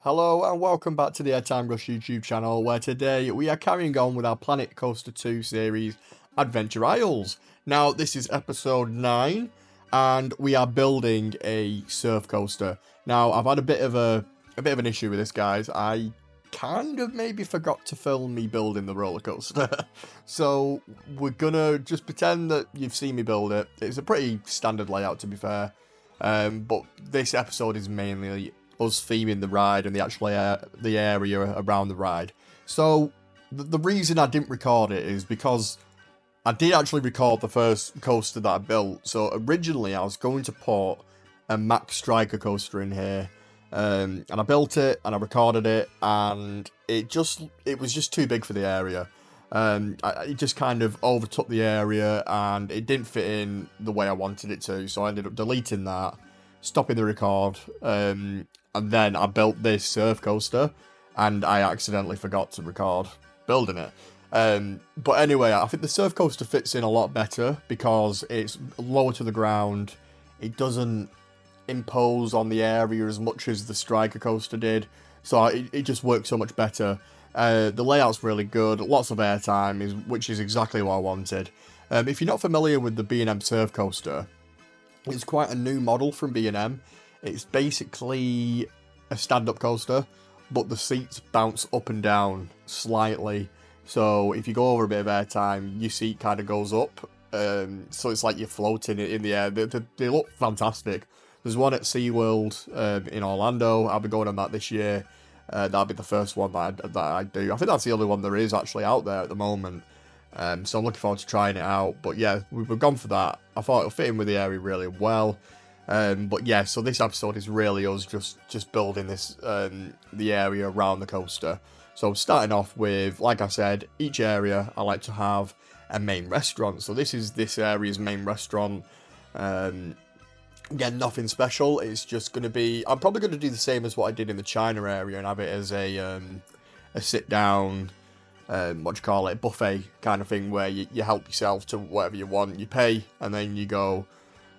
Hello and welcome back to the Airtime Rush YouTube channel, where today we are carrying on with our Planet Coaster 2 series, Adventure Isles. Now this is episode 9 and we are building a surf coaster. Now I've had a bit of an issue with this, guys. I kind of maybe forgot to film me building the roller coaster. So we're gonna just pretend that you've seen me build it. It's a pretty standard layout, to be fair. But this episode is mainly us theming the ride and the area around the ride. So the reason I didn't record it is because I did actually record the first coaster that I built. So originally I was going to put a Max Striker coaster in here, and I built it and I recorded it, and it was just too big for the area. It just kind of overtook the area and it didn't fit in the way I wanted it to, so I ended up deleting that, stopping the record, and then I built this surf coaster and I accidentally forgot to record building it. But anyway, I think the surf coaster fits in a lot better because it's lower to the ground. It doesn't impose on the area as much as the Striker coaster did, so it just works so much better. The layout's really good, lots of airtime, which is exactly what I wanted. If you're not familiar with the B&M Surf Coaster, it's quite a new model from B&M. It's basically a stand-up coaster, but the seats bounce up and down slightly. So if you go over a bit of airtime, your seat kind of goes up. So it's like you're floating in the air. They look fantastic. There's one at SeaWorld in Orlando. I'll be going on that this year. That'll be the first one that I do. I think that's the only one there is actually out there at the moment. So I'm looking forward to trying it out. But yeah, we've gone for that. I thought it'll fit in with the area really well. But yeah, so this episode is really us just building this the area around the coaster. So starting off with, like I said, each area I like to have a main restaurant. So this is this area's main restaurant. Again, nothing special. It's just going to be... I'm probably going to do the same as what I did in the China area and have it as a sit-down, buffet kind of thing, where you help yourself to whatever you want. You pay, and then you go.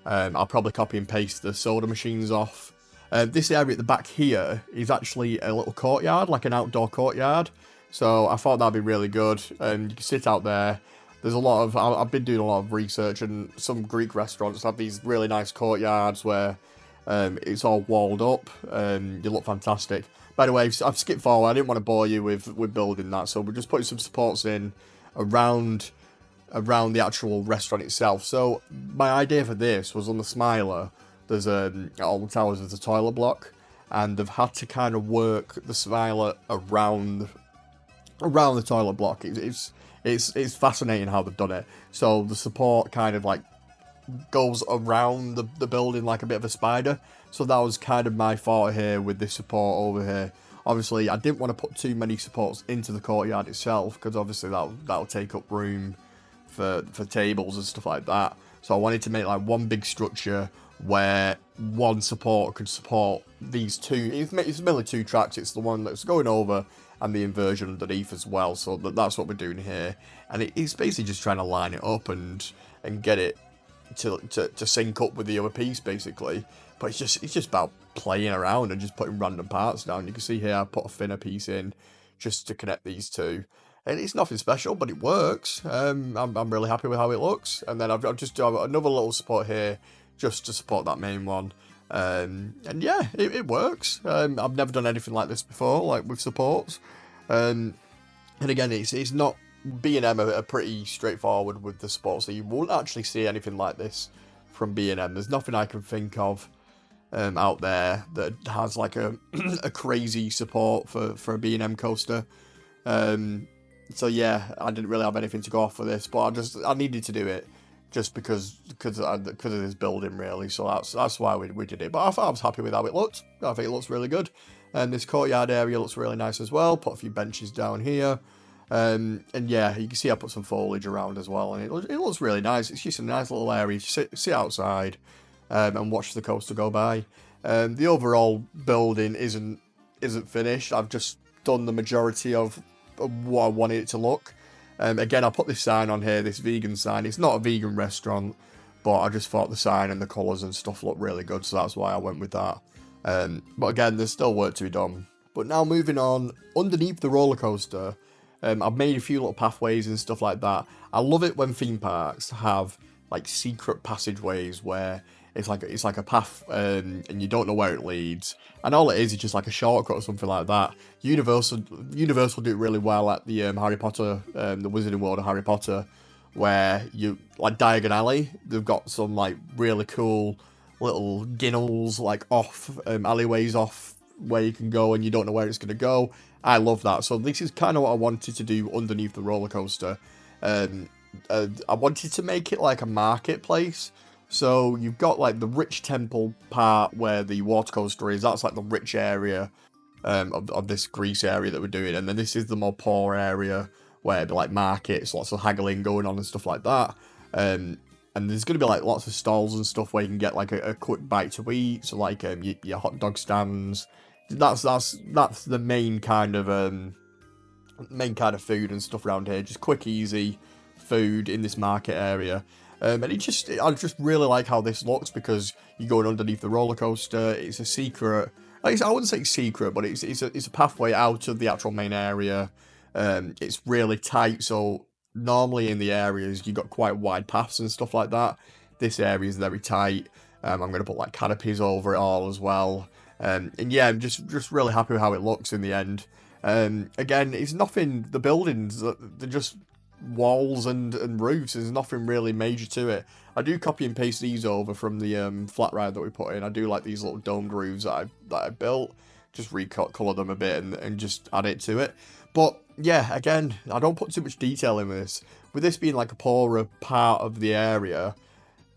I'll probably copy and paste the soda machines off. This area at the back here is actually a little courtyard, like an outdoor courtyard. So I thought that'd be really good. And you can sit out there. There's a lot of... I've been doing a lot of research, and some Greek restaurants have these really nice courtyards where it's all walled up. You look fantastic. By the way, I've skipped forward. I didn't want to bore you with building that, so we're just putting some supports in around the actual restaurant itself. So my idea for this was on the Smiler. There's at all the towers there's a toilet block, and they've had to kind of work the Smiler around the toilet block. It's fascinating how they've done it. So the support kind of like goes around the building like a bit of a spider. So that was kind of my thought here with this support over here. Obviously, I didn't want to put too many supports into the courtyard itself, because obviously that'll take up room for tables and stuff like that. So I wanted to make like one big structure where one support could support these two. It's mainly two tracks. It's the one that's going over and the inversion underneath as well. So that's what we're doing here, and it's basically just trying to line it up and get it to sync up with the other piece, basically. But it's just about playing around and just putting random parts down. You can see here I put a thinner piece in just to connect these two, and it's nothing special, but it works. I'm really happy with how it looks. And then I've just done another little support here just to support that main one. And yeah, it works. I've never done anything like this before, like with supports. And again, it's not... B&M are pretty straightforward with the supports, so you won't actually see anything like this from B&M. There's nothing I can think of out there that has like a crazy support for a B&M coaster. So yeah, I didn't really have anything to go off for this, but I needed to do it just because of this building, really. So that's why we did it. But I was happy with how it looked. I think it looks really good. And this courtyard area looks really nice as well. Put a few benches down here. And yeah, you can see I put some foliage around as well, and it looks really nice. It's just a nice little area to sit outside and watch the coaster go by. The overall building isn't finished. I've just done the majority of what I wanted it to look. Again, I put this sign on here, this vegan sign. It's not a vegan restaurant, but I just thought the sign and the colours and stuff looked really good, so that's why I went with that. But again, there's still work to be done. But now moving on, underneath the roller coaster, I've made a few little pathways and stuff like that. I love it when theme parks have like secret passageways where it's like a path, and you don't know where it leads, and all it is just like a shortcut or something like that. Universal do it really well at the Harry Potter, the Wizarding World of Harry Potter, where you like Diagon Alley. They've got some like really cool little ginnels like off alleyways off where you can go and you don't know where it's going to go. I love that. So this is kind of what I wanted to do underneath the roller coaster. I wanted to make it like a marketplace. So you've got like the rich temple part where the water coaster is. That's like the rich area of this Greece area that we're doing. And then this is the more poor area where it'd be like markets, lots of haggling going on and stuff like that. And there's going to be like lots of stalls and stuff where you can get like a quick bite to eat. So like your hot dog stands. That's the main kind of food and stuff around here. Just quick, easy food in this market area. And I just really like how this looks because you're going underneath the roller coaster. It's a secret. I wouldn't say secret, but it's a pathway out of the actual main area. It's really tight, so normally in the areas you got quite wide paths and stuff like that. This area is very tight. I'm going to put like canopies over it all as well. And yeah, I'm just really happy with how it looks in the end. Again, it's nothing. The buildings, they're just walls and roofs. There's nothing really major to it. I do copy and paste these over from the flat ride that we put in. I do like these little domed roofs that I built. Just recolor them a bit and just add it to it. But yeah, again, I don't put too much detail in this. With this being like a poorer part of the area,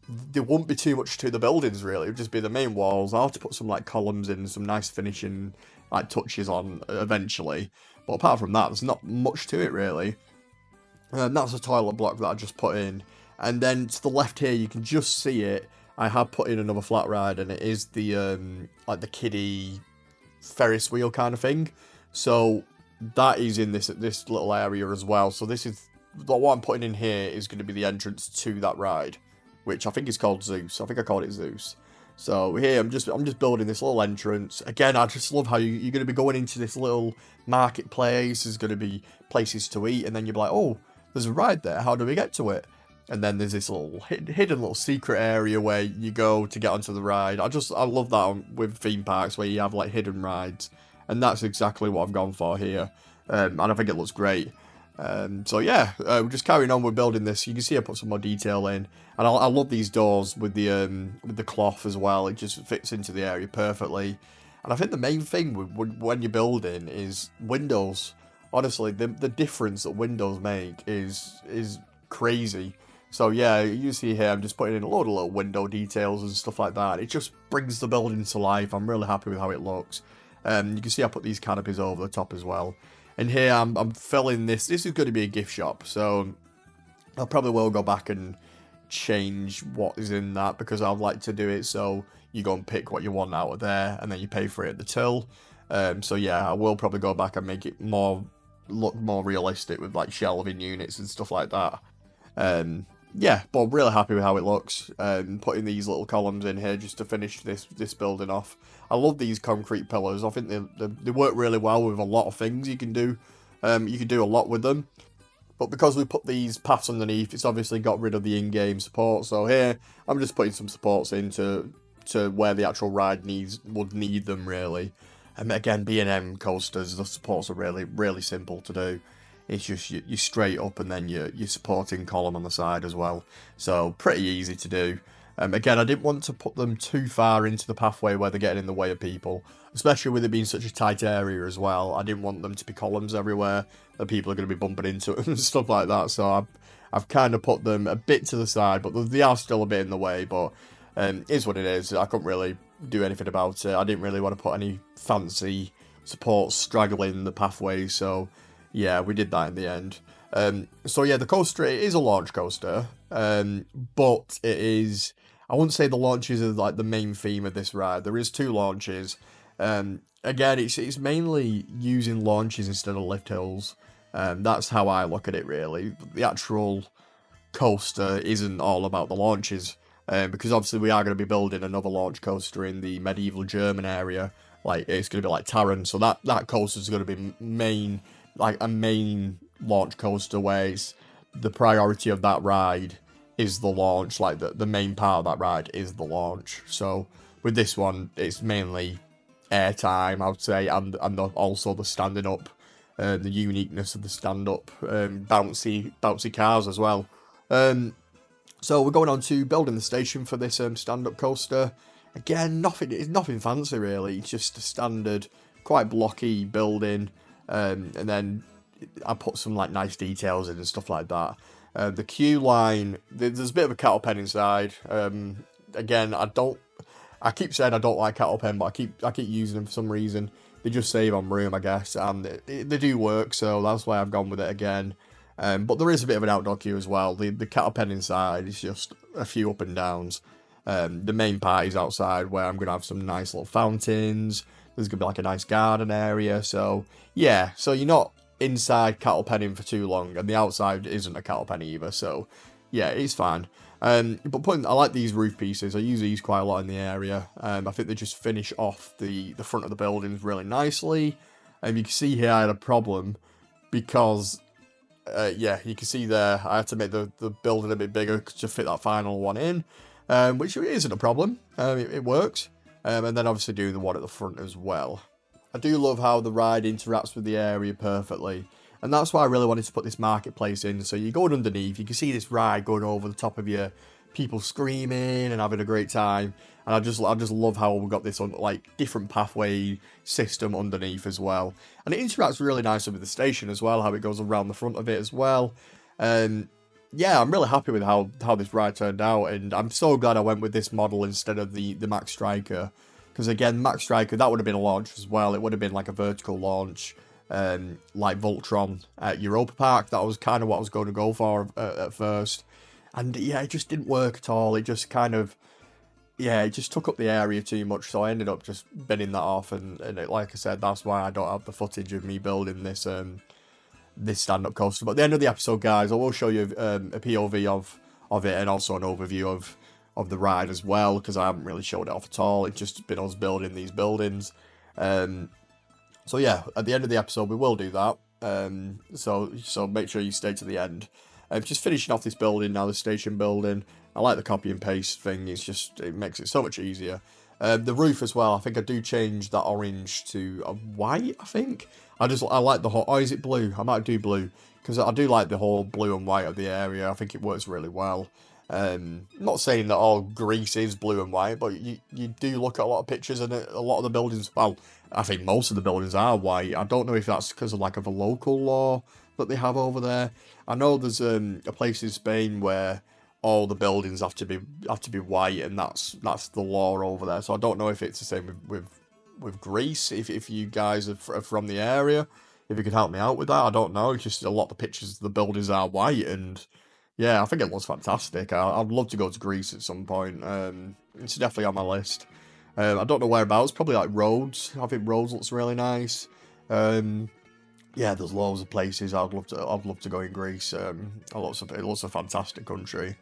there won't be too much to the buildings really. It would just be the main walls. I'll have to put some like columns in, some nice finishing like touches on eventually. But apart from that, there's not much to it really. And that's a toilet block that I just put in. And then to the left here, you can just see it. I have put in another flat ride, and it is the like the kiddie Ferris wheel kind of thing. So that is in this little area as well. So this is what I'm putting in here is going to be the entrance to that ride, which I think is called Zeus. I think I called it Zeus. So here I'm just building this little entrance. Again, I just love how you're going to be going into this little marketplace. There's going to be places to eat, and then you'll be like, oh, there's a ride there. How do we get to it? And then there's this little hidden little secret area where you go to get onto the ride. I love that with theme parks where you have like hidden rides. And that's exactly what I've gone for here. And I think it looks great. So yeah, we're just carrying on with building this. You can see I put some more detail in. And I love these doors with the cloth as well. It just fits into the area perfectly. And I think the main thing when you're building is windows. Honestly, the difference that windows make is crazy. So yeah, you see here, I'm just putting in a load of little window details and stuff like that. It just brings the building to life. I'm really happy with how it looks. You can see I put these canopies over the top as well. And here I'm filling this. This is going to be a gift shop, so I probably will go back and change what is in that because I'd like to do it so you go and pick what you want out of there and then you pay for it at the till. So yeah, I will probably go back and make it look more realistic with like shelving units and stuff like that. Yeah, but I'm really happy with how it looks. Putting these little columns in here just to finish this building off. I love these concrete pillars. I think they work really well with a lot of things you can do. You can do a lot with them. But because we put these paths underneath, it's obviously got rid of the in-game support. So here, I'm just putting some supports into where the actual ride would need them really. And again, B&M coasters, the supports are really, really simple to do. It's just you straight up and then your supporting column on the side as well. So pretty easy to do. Again, I didn't want to put them too far into the pathway where they're getting in the way of people. Especially with it being such a tight area as well. I didn't want them to be columns everywhere that people are going to be bumping into and stuff like that. So I've kind of put them a bit to the side, but they are still a bit in the way. But it is what it is. I couldn't really do anything about it. I didn't really want to put any fancy supports straggling the pathway. So yeah, we did that in the end. So yeah, the coaster, it is a launch coaster, but it is, I wouldn't say the launches are like the main theme of this ride. There is 2 launches. Again, it's mainly using launches instead of lift hills. That's how I look at it really. The actual coaster isn't all about the launches, because obviously we are going to be building another launch coaster in the medieval German area like it's going to be like Taron. So that coaster is going to be a main launch coaster, where it's the priority of that ride is the launch. Like the main part of that ride is the launch. So with this one, it's mainly airtime, I would say, and also the standing up, the uniqueness of the stand up, bouncy cars as well. So we're going on to building the station for this stand up coaster. Again, it's nothing fancy really. It's just a standard, quite blocky building, and then I put some like nice details in and stuff like that. The queue line, there's a bit of a cattle pen inside. Again, I keep saying I don't like cattle pen, but I keep using them for some reason. They just save on room, I guess, and they do work, so that's why I've gone with it again. But there is a bit of an outdoor queue as well. The cattle pen inside is just a few up and downs. The main part is outside, where I'm going to have some nice little fountains. There's going to be like a nice garden area. So, yeah, so you're not inside cattle penning for too long, and the outside isn't a cattle pen either. So, yeah, it's fine. But I like these roof pieces. I use these quite a lot in the area. I think they just finish off the front of the buildings really nicely. And you can see here I had a problem because, yeah, you can see there I had to make the building a bit bigger to fit that final one in, which isn't a problem. It works. And then obviously do the one at the front as well. I do love how the ride interacts with the area perfectly. And that's why I really wanted to put this marketplace in. So you're going underneath, you can see this ride going over the top of you, people screaming and having a great time. And I just love how we've got this like different pathway system underneath as well. And it interacts really nicely with the station as well, how it goes around the front of it as well. Yeah, I'm really happy with how this ride turned out, and I'm so glad I went with this model instead of the Max Striker. Because again, Max Striker, that would have been a launch as well. It would have been like a vertical launch, like Voltron at Europa Park. That was kind of what I was going to go for at first. And yeah, it just didn't work at all. It just kind of, yeah, it just took up the area too much. So I ended up just binning that off. And like I said, that's why I don't have the footage of me building this this stand-up coaster. But at the end of the episode, guys, I will show you a POV of it, and also an overview of the ride as well, because I haven't really showed it off at all. It's just been us building these buildings. So yeah, at the end of the episode, we will do that. So make sure you stay to the end. Just finishing off this building now, the station building. I like the copy and paste thing. It makes it so much easier. The roof as well, I think I do change that orange to a white, I think. I like the whole, oh, is it blue? I might do blue, because I do like the whole blue and white of the area. I think it works really well. Not saying that all Greece is blue and white, but you do look at a lot of pictures, and a lot of the buildings, well, I think most of the buildings are white. I don't know if that's because of like of a local law that they have over there. I know there's a place in Spain where all the buildings have to be white, and that's the law over there. So I don't know if it's the same with Greece. If you guys are from the area, if you could help me out with that, I don't know. It's just a lot of the pictures of the buildings are white, and yeah, I think it looks fantastic. I'd love to go to Greece at some point. It's definitely on my list. I don't know whereabouts. Probably like Rhodes. I think Rhodes looks really nice. Yeah, there's loads of places I'd love to go in Greece. It looks a fantastic country.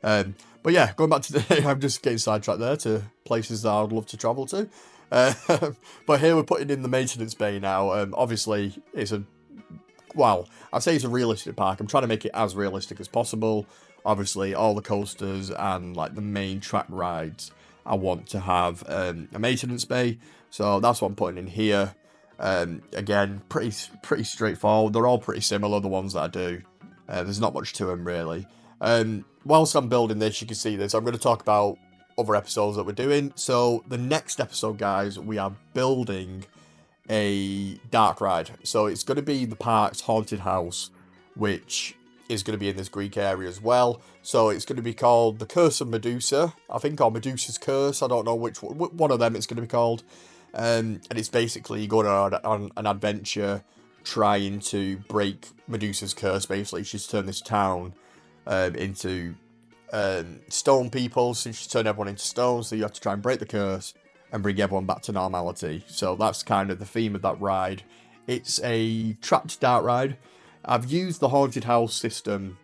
But yeah, going back to I'm just getting sidetracked there to places that I'd love to travel to. But here we're putting in the maintenance bay now. Obviously, I'd say it's a realistic park. I'm trying to make it as realistic as possible. Obviously, all the coasters and like the main track rides, I want to have a maintenance bay. So that's what I'm putting in here. Again, pretty straightforward. They're all pretty similar, the ones that I do. There's not much to them really. Whilst I'm building this, you can see this. I'm going to talk about other episodes that we're doing. So the next episode, guys, we are building a dark ride. So it's going to be the park's haunted house, which is going to be in this Greek area as well. So it's going to be called the Curse of Madusa, I think, or Medusa's Curse. I don't know which one of them it's going to be called. And it's basically going on an adventure trying to break Medusa's curse. Basically, she's turned this town into stone people, so she's turned everyone into stone, so you have to try and break the curse and bring everyone back to normality. So that's kind of the theme of that ride. It's a trapped dark ride. I've used the haunted house system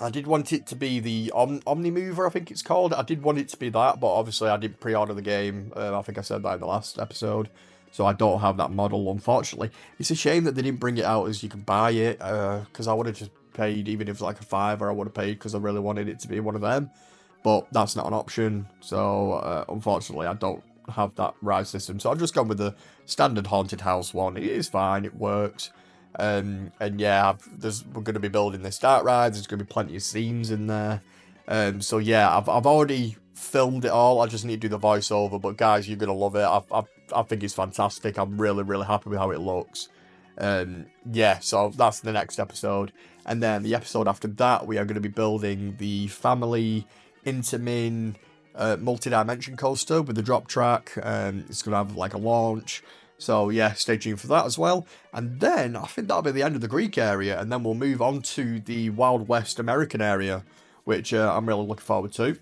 I did want it to be the Omni Mover, I think it's called. I did want it to be that, but obviously I didn't pre-order the game. I think I said that in the last episode. So I don't have that model, unfortunately. It's a shame that they didn't bring it out as you can buy it, because I would have just paid, even if it's like a $5, I would have paid because I really wanted it to be one of them. But that's not an option, so unfortunately I don't have that ride system. So I've just gone with the standard Haunted House one. It is fine, it works. And yeah, we're going to be building this dark ride. There's going to be plenty of scenes in there. So yeah, I've already filmed it all. I just need to do the voiceover. But guys, you're going to love it. I think it's fantastic. I'm really, really happy with how it looks. Yeah, so that's the next episode. And then the episode after that, we are going to be building the family Intamin multi-dimension coaster with the drop track. It's going to have like a launch. So yeah, stay tuned for that as well. And then I think that'll be the end of the Greek area, and then we'll move on to the Wild West American area, which I'm really looking forward to.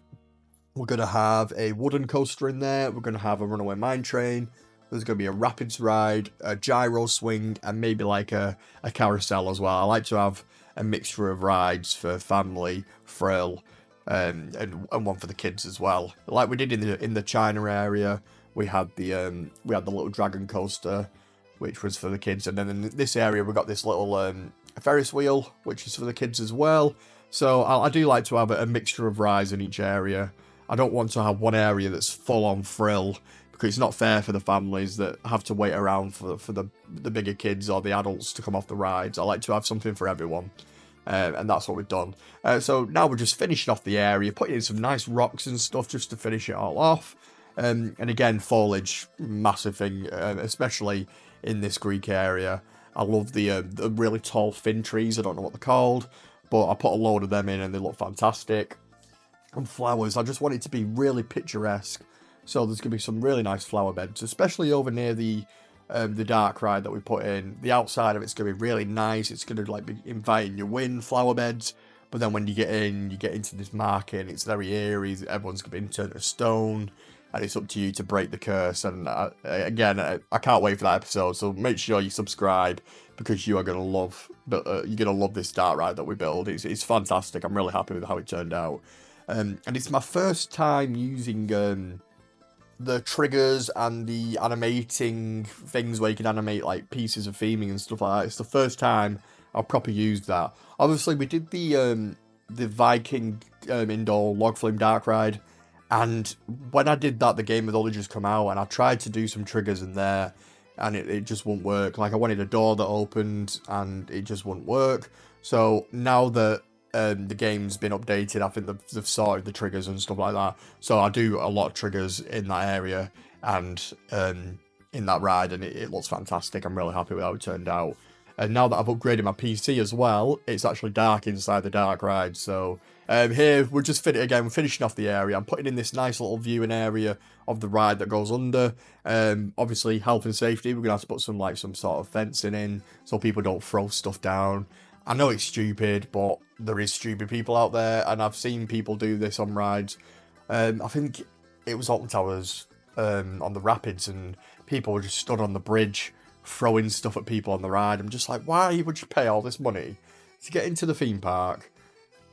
We're going to have a wooden coaster in there. We're going to have a runaway mine train. There's going to be a rapids ride, a gyro swing, and maybe like a carousel as well. I like to have a mixture of rides for family, frill, and one for the kids as well. Like we did in the China area. We had the little dragon coaster, which was for the kids, and then in this area we got this little Ferris wheel, which is for the kids as well. So I do like to have a mixture of rides in each area. I don't want to have one area that's full on frill, because it's not fair for the families that have to wait around for the bigger kids or the adults to come off the rides. I like to have something for everyone. And that's what we've done. So now we're just finishing off the area, putting in some nice rocks and stuff just to finish it all off. And again, foliage, massive thing, especially in this Greek area. I love the really tall fin trees. I don't know what they're called, but I put a load of them in and they look fantastic. And flowers, I just want it to be really picturesque. So there's going to be some really nice flower beds, especially over near the dark ride that we put in. The outside of it's going to be really nice. It's going to like be inviting you in, flower beds. But then when you get into this market, and it's very eerie. Everyone's going to be turned to stone. And it's up to you to break the curse. And again, I can't wait for that episode. So make sure you subscribe, because you are going to love. You're going to love this dark ride that we build. It's fantastic. I'm really happy with how it turned out. And it's my first time using the triggers and the animating things where you can animate like pieces of theming and stuff like that. It's the first time I've properly used that. Obviously, we did the Viking indoor log flume dark ride. And when I did that, the game had only just come out, and I tried to do some triggers in there, and it just wouldn't work. Like, I wanted a door that opened, and it just wouldn't work. So now that the game's been updated, I think they've sorted the triggers and stuff like that. So I do a lot of triggers in that area and in that ride, and it looks fantastic. I'm really happy with how it turned out. And now that I've upgraded my PC as well, it's actually dark inside the dark ride. So here we're just we're finishing off the area. I'm putting in this nice little viewing area of the ride that goes under. Obviously, health and safety. We're gonna have to put some sort of fencing in so people don't throw stuff down. I know it's stupid, but there is stupid people out there, and I've seen people do this on rides. I think it was Alton Towers on the rapids, and people were just stood on the bridge throwing stuff at people on the ride. I'm just like, why would you pay all this money to get into the theme park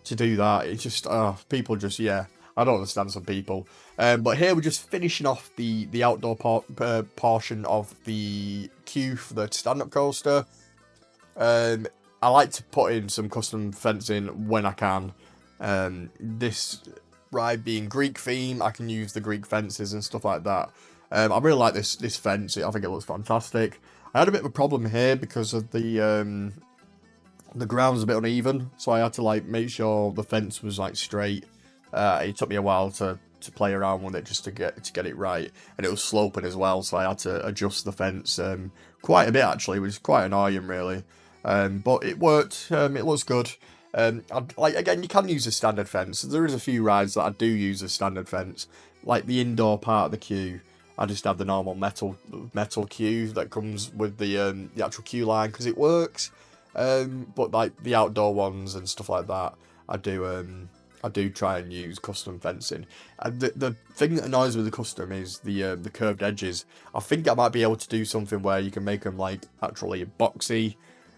to do that? It's just, people just, yeah, I don't understand some people. But here we're just finishing off the outdoor portion of the queue for the stand-up coaster. I like to put in some custom fencing when I can. This ride being Greek theme, I can use the Greek fences and stuff like that. I really like this fence. I think it looks fantastic. I had a bit of a problem here because of the ground's a bit uneven, so I had to like make sure the fence was like straight. It took me a while to play around with it just to get it right, and it was sloping as well, so I had to adjust the fence quite a bit actually, which is quite annoying really. But it worked. It looks good. Again, you can use a standard fence. There is a few rides that I do use a standard fence, like the indoor part of the queue. I just have the normal metal queue that comes with the actual queue line because it works. But like the outdoor ones and stuff like that, I do try and use custom fencing. And the thing that annoys me with the custom is the curved edges. I think I might be able to do something where you can make them like actually boxy,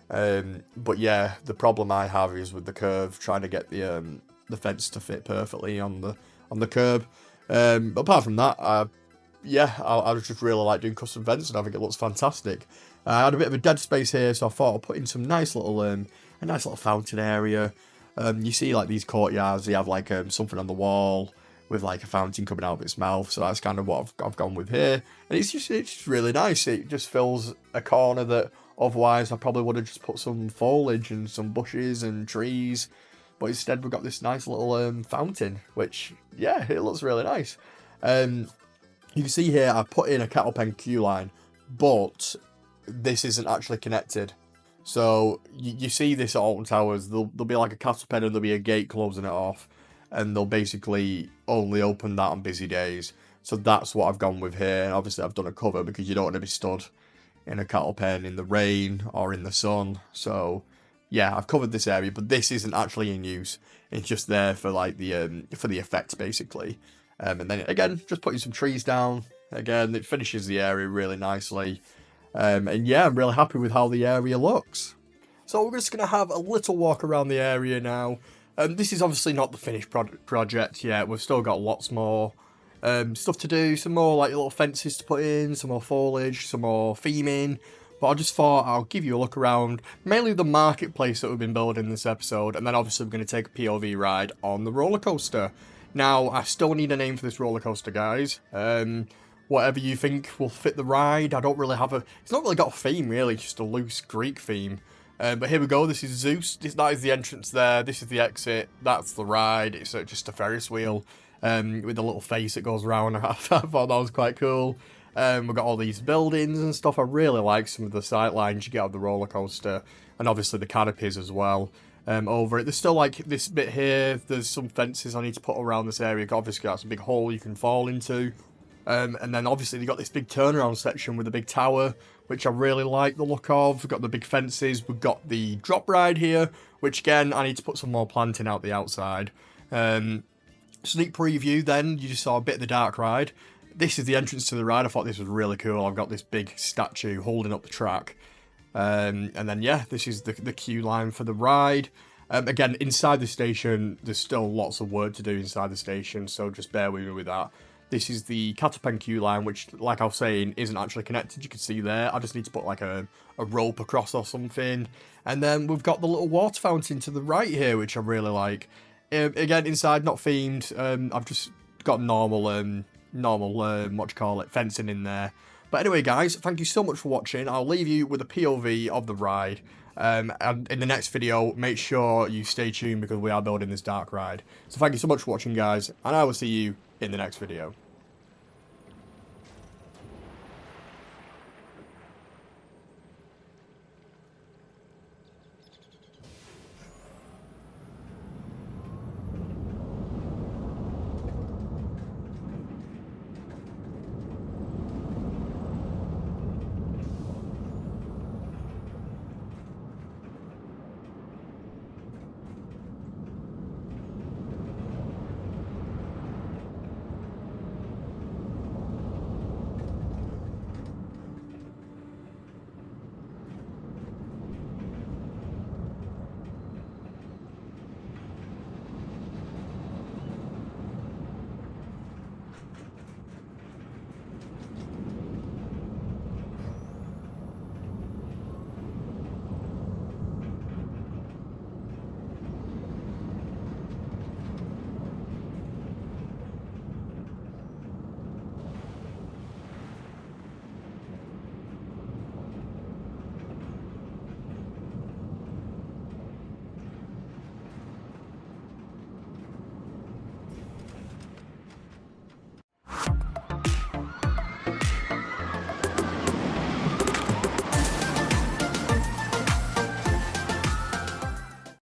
But yeah, the problem I have is with the curve, trying to get the fence to fit perfectly on the curb. But apart from that, yeah, I just really like doing custom fence, and I think it looks fantastic. I had a bit of a dead space here, so I thought I'll put in some nice little a nice little fountain area. You see, like, these courtyards, they have like something on the wall with like a fountain coming out of its mouth, so that's kind of what I've gone with here, and it's just really nice. It just fills a corner that otherwise I probably would have just put some foliage and some bushes and trees, but instead we've got this nice little fountain, which, yeah, it looks really nice. You can see here I put in a cattle pen queue line, but this isn't actually connected. So you see this at Alton Towers, there'll be like a cattle pen and there'll be a gate closing it off, and they'll basically only open that on busy days. So that's what I've gone with here, and obviously I've done a cover because you don't want to be stood in a cattle pen in the rain or in the sun. So yeah, I've covered this area, but this isn't actually in use. It's just there for like the for the effect, basically. And then again, just putting some trees down. Again, it finishes the area really nicely. And yeah, I'm really happy with how the area looks. So we're just going to have a little walk around the area now. This is obviously not the finished project yet. We've still got lots more stuff to do. Some more like little fences to put in, some more foliage, some more theming. But I just thought I'll give you a look around, mainly the marketplace that we've been building this episode. And then obviously we're going to take a POV ride on the roller coaster. Now, I still need a name for this roller coaster, guys. Whatever you think will fit the ride. I don't really have a... It's not really got a theme, really. Just a loose Greek theme. But here we go. This is Zeus. That is the entrance there. This is the exit. That's the ride. It's just a Ferris wheel with a little face that goes around. I thought that was quite cool. We've got all these buildings and stuff. I really like some of the sight lines you get of the roller coaster. And obviously the canopies as well. Over it. There's still like this bit here. There's some fences I need to put around this area. Obviously that's a big hole you can fall into. And then obviously they've got this big turnaround section with a big tower, which I really like the look of. We've got the big fences. We've got the drop ride here, which again, I need to put some more planting out the outside. Sneak preview then, you just saw a bit of the dark ride. This is the entrance to the ride. I thought this was really cool. I've got this big statue holding up the track. And then, yeah, this is the queue line for the ride. Again, inside the station, there's still lots of work to do inside the station, so just bear with me with that. This is the cattle pen queue line, which, like I was saying, isn't actually connected. You can see there. I just need to put like a rope across or something. And then we've got the little water fountain to the right here, which I really like. Again, inside, not themed. I've just got normal, what you call it, fencing in there. But anyway, guys, thank you so much for watching. I'll leave you with a POV of the ride. And in the next video, make sure you stay tuned because we are building this dark ride. So thank you so much for watching, guys, and I will see you in the next video.